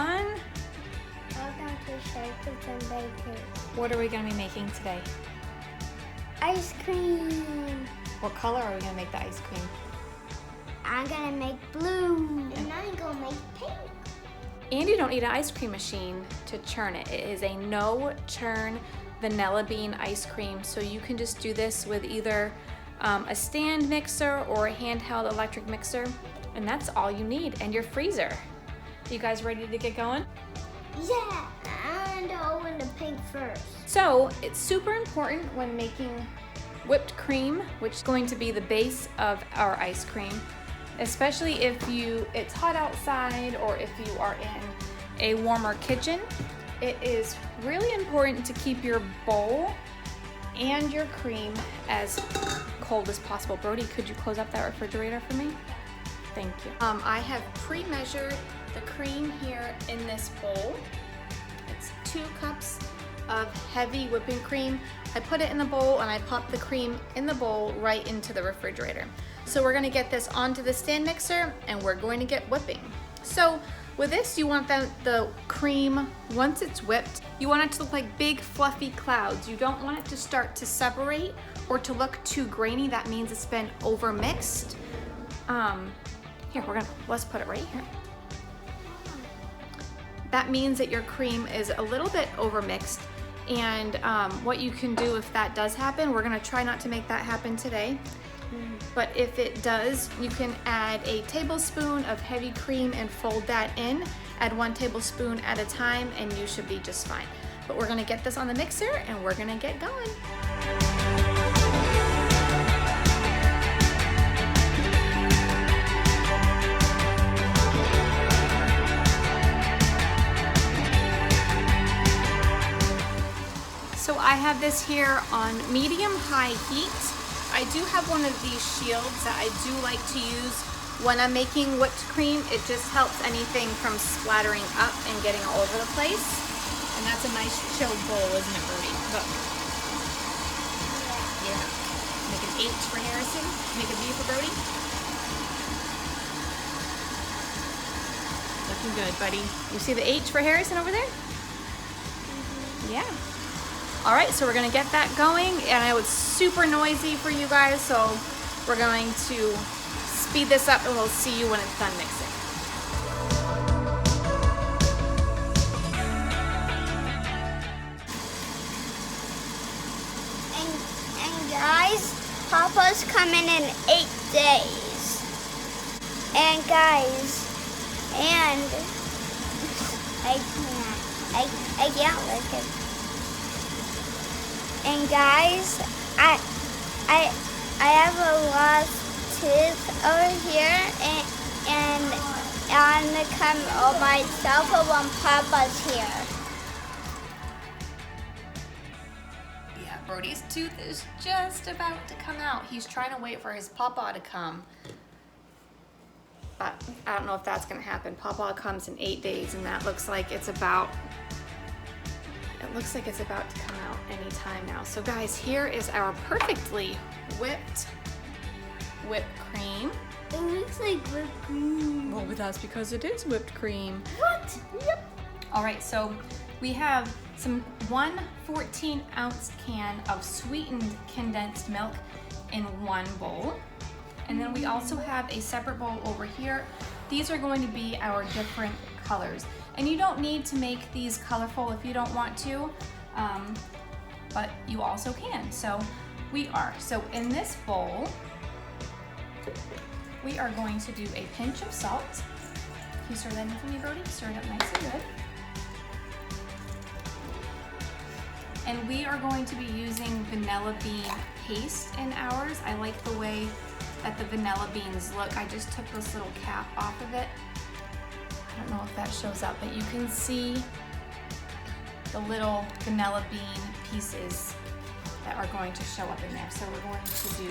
fun. Welcome to Shakers and Bakers. What are we gonna be making today? Ice cream. What color are we gonna make the ice cream? I'm gonna make blue. And I'm gonna make pink. And you don't need an ice cream machine to churn it. It is a no-churn vanilla bean ice cream, so you can just do this with either a stand mixer or a handheld electric mixer, and that's all you need, and your freezer. You guys ready to get going? Yeah, and I'll open the pink first. So it's super important when making whipped cream, which is going to be the base of our ice cream, especially if it's hot outside or if you are in a warmer kitchen. It is really important to keep your bowl and your cream as cold as possible. Brody, could you close up that refrigerator for me? Thank you. I have pre-measured the cream here in this bowl. It's 2 cups of heavy whipping cream. I put it in the bowl and I pop the cream in the bowl right into the refrigerator. So we're gonna get this onto the stand mixer and we're going to get whipping. So with this, you want the cream, once it's whipped, you want it to look like big fluffy clouds. You don't want it to start to separate or to look too grainy. That means it's been over mixed. Here, let's put it right here. That means that your cream is a little bit over mixed. And what you can do if that does happen, we're gonna try not to make that happen today. But if it does, you can add a tablespoon of heavy cream and fold that in. Add 1 tablespoon at a time and you should be just fine. But we're gonna get this on the mixer and we're gonna get going. So I have this here on medium-high heat. I do have one of these shields that I do like to use when I'm making whipped cream. It just helps anything from splattering up and getting all over the place. And that's a nice chilled bowl, isn't it, Brody? Look. Yeah. Make an H for Harrison. Make a B for Brody. Looking good, buddy. You see the H for Harrison over there? Yeah. All right, so we're gonna get that going, and I know it's super noisy for you guys, so we're going to speed this up and we'll see you when it's done mixing. And guys, Papa's coming in 8 days. And guys, and I can't look at. And guys, I have a lost tooth over here, and I'm gonna come on myself when Papa's here. Yeah, Brody's tooth is just about to come out. He's trying to wait for his papa to come. But I don't know if that's gonna happen. Papa comes in 8 days and that looks like it's about to come out anytime now. So guys, here is our perfectly whipped cream. It looks like whipped cream. Well, but that's because it is whipped cream. What? Yep. All right, so we have one 14-ounce can of sweetened condensed milk in one bowl. And then we also have a separate bowl over here. These are going to be our different colors. And you don't need to make these colorful if you don't want to, but you also can. So in this bowl, we are going to do a pinch of salt. Can you stir that in for me, Brody? Stir it up nice and good. And we are going to be using vanilla bean paste in ours. I like the way that the vanilla beans look. I just took this little cap off of it. I don't know if that shows up, but you can see the little vanilla bean pieces that are going to show up in there. So we're going to do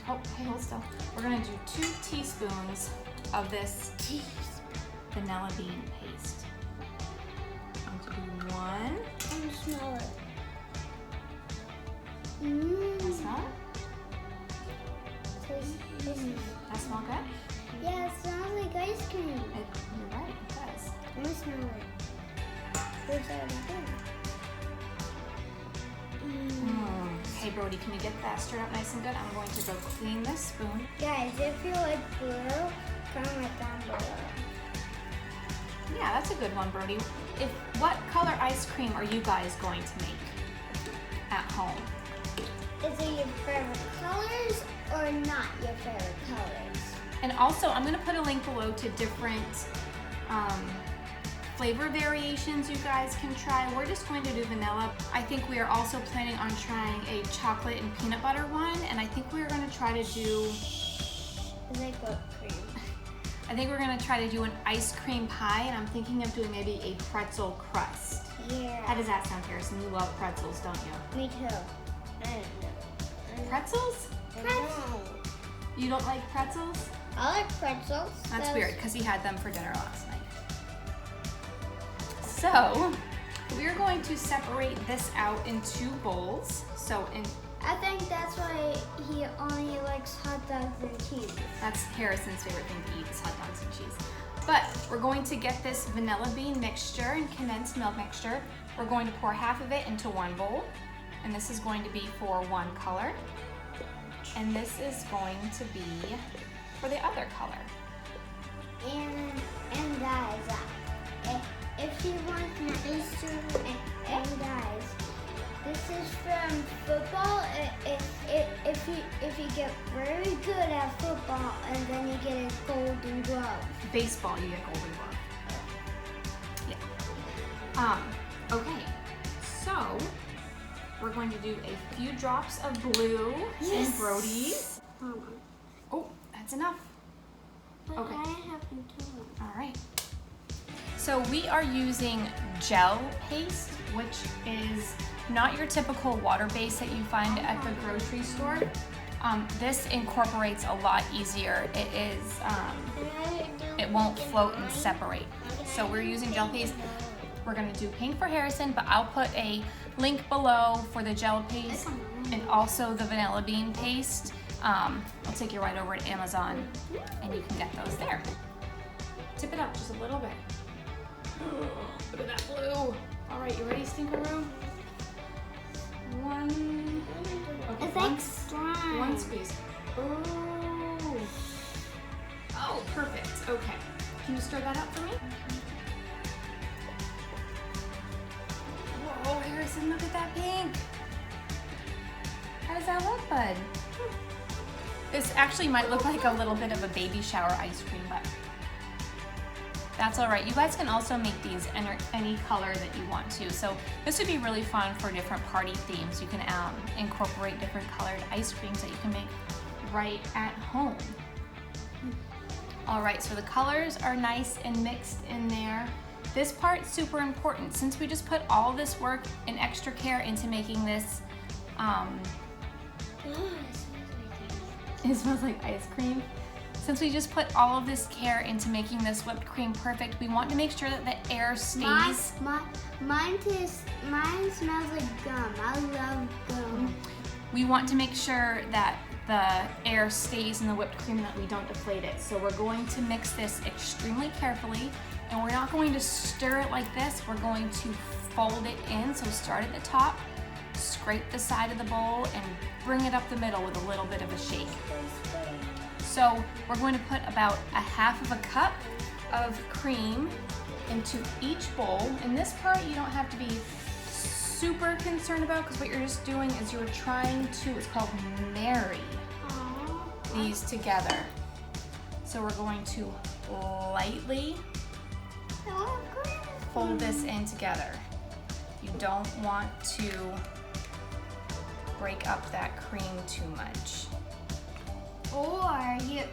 hold still. We're gonna do 2 teaspoons of this vanilla bean paste. I'm going to do 1. And smell it. Can you smell it? Tastes That smell good? Yeah, it smells like ice cream. You're right, it does. Let me smell it. Where's that again? Okay, Brody, can you get that stirred up nice and good? I'm going to go clean this spoon. Guys, if you like blue, comment down below. Yeah, that's a good one, Brody. What color ice cream are you guys going to make at home? Is it your favorite colors or not your favorite colors? And also, I'm gonna put a link below to different flavor variations you guys can try. We're just going to do vanilla. I think we are also planning on trying a chocolate and peanut butter one, and I think we're gonna try to do, It's like whipped cream. I think we're gonna try to do an ice cream pie, and I'm thinking of doing maybe a pretzel crust. Yeah. How does that sound, Harrison? You love pretzels, don't you? Me too. Pretzels? Pretzels. You don't like pretzels? I like pretzels. That's weird, because he had them for dinner last night. So, we're going to separate this out in 2 bowls. I think that's why he only likes hot dogs and cheese. That's Harrison's favorite thing to eat is hot dogs and cheese. But we're going to get this vanilla bean mixture and condensed milk mixture. We're going to pour half of it into 1 bowl. And this is going to be for 1 color. And this is going to be for the other color. And guys, if you want nice and guys, this is from football. If you get very good at football and then you get a golden glove. Baseball, you get golden glove. Yeah. Okay. So we're going to do a few drops of blue in Brody's. Oh, that's enough. But Okay. I haven't told. All right. So we are using gel paste, which is not your typical water base that you find at the grocery store. This incorporates a lot easier. It won't float and separate. So we're using gel paste. We're gonna do pink for Harrison, but I'll put a link below for the gel paste and also the vanilla bean paste. I'll take you right over to Amazon and you can get those there. Tip it up just a little bit. Look at that blue. All right, you ready, Stinkeroo? One. Okay, It's like slime. one squeeze. Oh. Oh, perfect. Okay. Can you stir that up for me? Whoa, Harrison, look at that pink. How does that look, bud? This actually might look like a little bit of a baby shower ice cream, but that's all right. You guys can also make these any color that you want to. So this would be really fun for different party themes. You can incorporate different colored ice creams that you can make right at home. All right, so the colors are nice and mixed in there. This part's super important. Since we just put all this work and extra care into making this, it smells like ice cream. Since we just put all of this care into making this whipped cream perfect, we want to make sure that the air stays. Mine smells like gum. I love gum. We want to make sure that the air stays in the whipped cream and that we don't deflate it. So we're going to mix this extremely carefully, and we're not going to stir it like this. We're going to fold it in. So start at the top, scrape the side of the bowl, and bring it up the middle with a little bit of a shake. So we're going to put about a half of a cup of cream into each bowl. And this part you don't have to be super concerned about, because what you're just doing is you're trying to, it's called marry these together. So we're going to lightly fold this in together. You don't want to break up that cream too much. Or you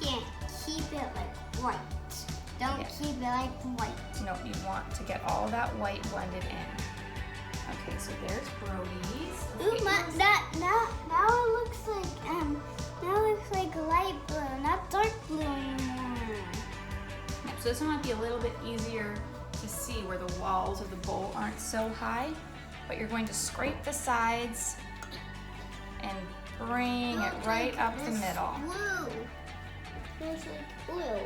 can't keep it like white. Don't keep it like white. No, you want to get all that white blended in. Okay, so there's Brody's. Ooh, now it looks like light blue, not dark blue anymore. Yep, so this one might be a little bit easier to see where the walls of the bowl aren't so high, but you're going to scrape the sides and bring it right up the middle. Blue. It's like blue.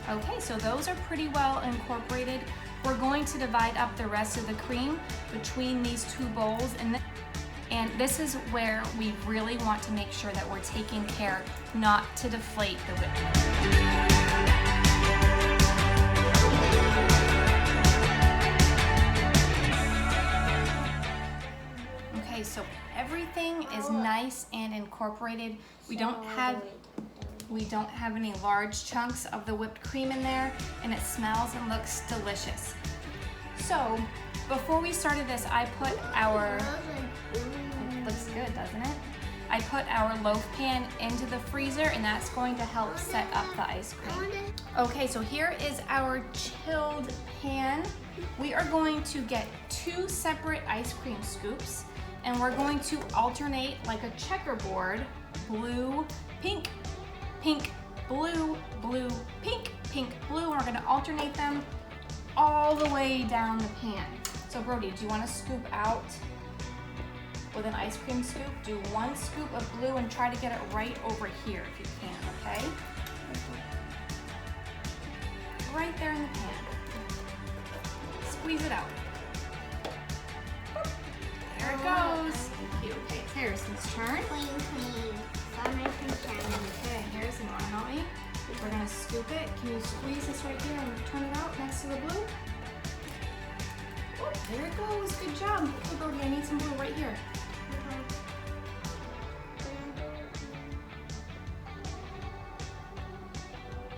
Okay, so those are pretty well incorporated. We're going to divide up the rest of the cream between these two bowls, and this is where we really want to make sure that we're taking care not to deflate the whipped cream. Okay, so everything is nice and incorporated. We don't have any large chunks of the whipped cream in there, and it smells and looks delicious. So before we started this, I put our, it looks good, doesn't it? I put our loaf pan into the freezer, and that's going to help set up the ice cream. Okay, so here is our chilled pan. We are going to get 2 separate ice cream scoops, and we're going to alternate like a checkerboard, blue, pink, pink, blue, blue, pink, pink, blue, and we're gonna alternate them all the way down the pan. So Brody, do you wanna scoop out with an ice cream scoop? Do 1 scoop of blue and try to get it right over here if you can, okay? Right there in the pan. Squeeze it out. There it goes. Thank you. Okay, it's Harrison's turn. Clean. Okay, Harrison, you wanna help me? We're gonna scoop it. Can you squeeze this right here and turn it out next to the blue? Oh, there it goes. Good job. Okay, Brody, I need some blue right here.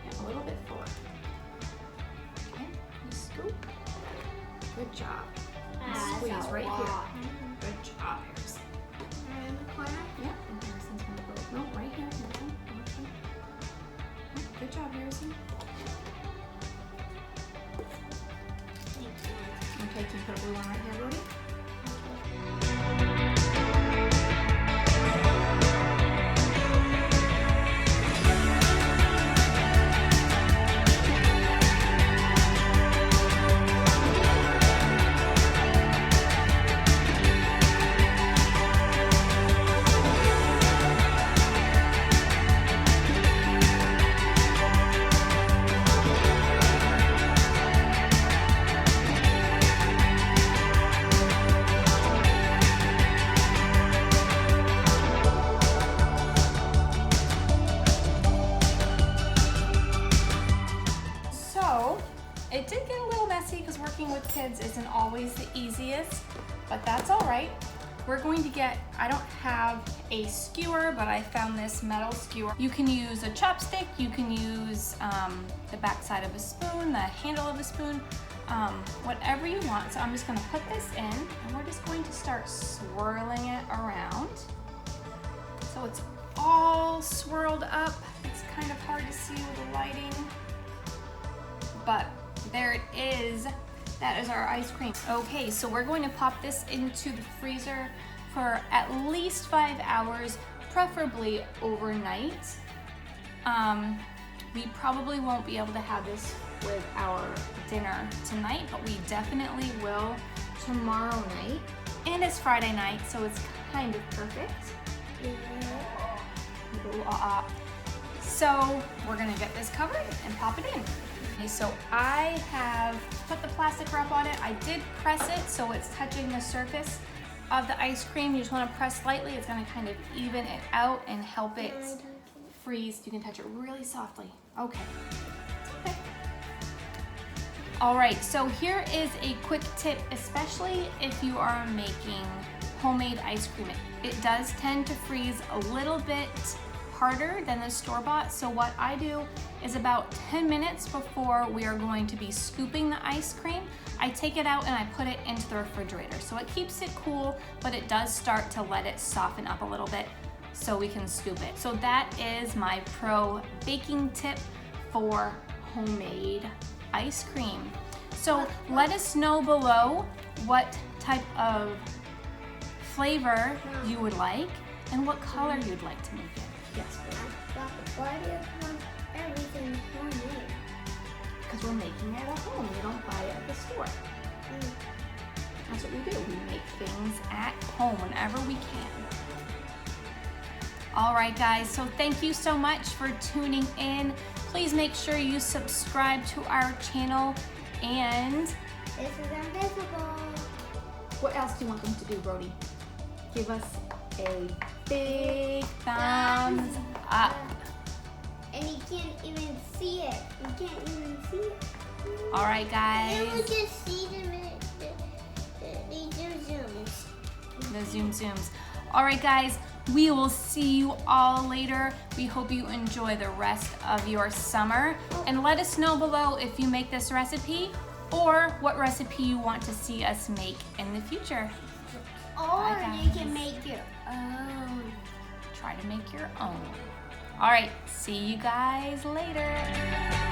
Yeah, a little bit fuller. Okay, you scoop. Good job. And squeeze right here. Good job, Harrison. In the corner? Yeah, and Harrison's gonna go. No, right here. Harrison. Okay. Good job, Harrison. Okay, can you put a blue one right here, Brody? It did get a little messy because working with kids isn't always the easiest, but that's all right. We're going to get, I don't have a skewer, but I found this metal skewer. You can use a chopstick, you can use the back side of a spoon, the handle of a spoon, whatever you want. So I'm just gonna put this in, and we're just going to start swirling it around. So it's all swirled up. It's kind of hard to see with the lighting, but there it is. That is our ice cream. Okay, so we're going to pop this into the freezer for at least 5 hours, preferably overnight. We probably won't be able to have this with our dinner tonight, but we definitely will tomorrow night. And it's Friday night, so it's kind of perfect. So we're gonna get this covered and pop it in. Okay, so I have put the plastic wrap on it. I did press it so it's touching the surface of the ice cream. You just want to press lightly. It's going to kind of even it out and help it freeze. You can touch it really softly. Okay. Okay. All right, so here is a quick tip, especially if you are making homemade ice cream. It does tend to freeze a little bit harder than the store-bought. So what I do is about 10 minutes before we are going to be scooping the ice cream, I take it out and I put it into the refrigerator. So it keeps it cool, but it does start to let it soften up a little bit so we can scoop it. So that is my pro baking tip for homemade ice cream. So let us know below what type of flavor you would like and what color you'd like to make it. Yes, why do you want everything homemade? Because we're making it at home. We don't buy it at the store. That's what we do. We make things at home whenever we can. All right, guys, so thank you so much for tuning in. Please make sure you subscribe to our channel, and This is invisible. what else do you want them to do, Brody? Give us a big thumbs up. And you can't even see it. You can't even see it. All right, You guys. will just see them in the zooms. The zoom zooms. All right, guys, we will see you all later. We hope you enjoy the rest of your summer, and let us know below if you make this recipe or what recipe you want to see us make in the future. Or Bye, you guys. can make your own. Try to make your own. All right, see you guys later.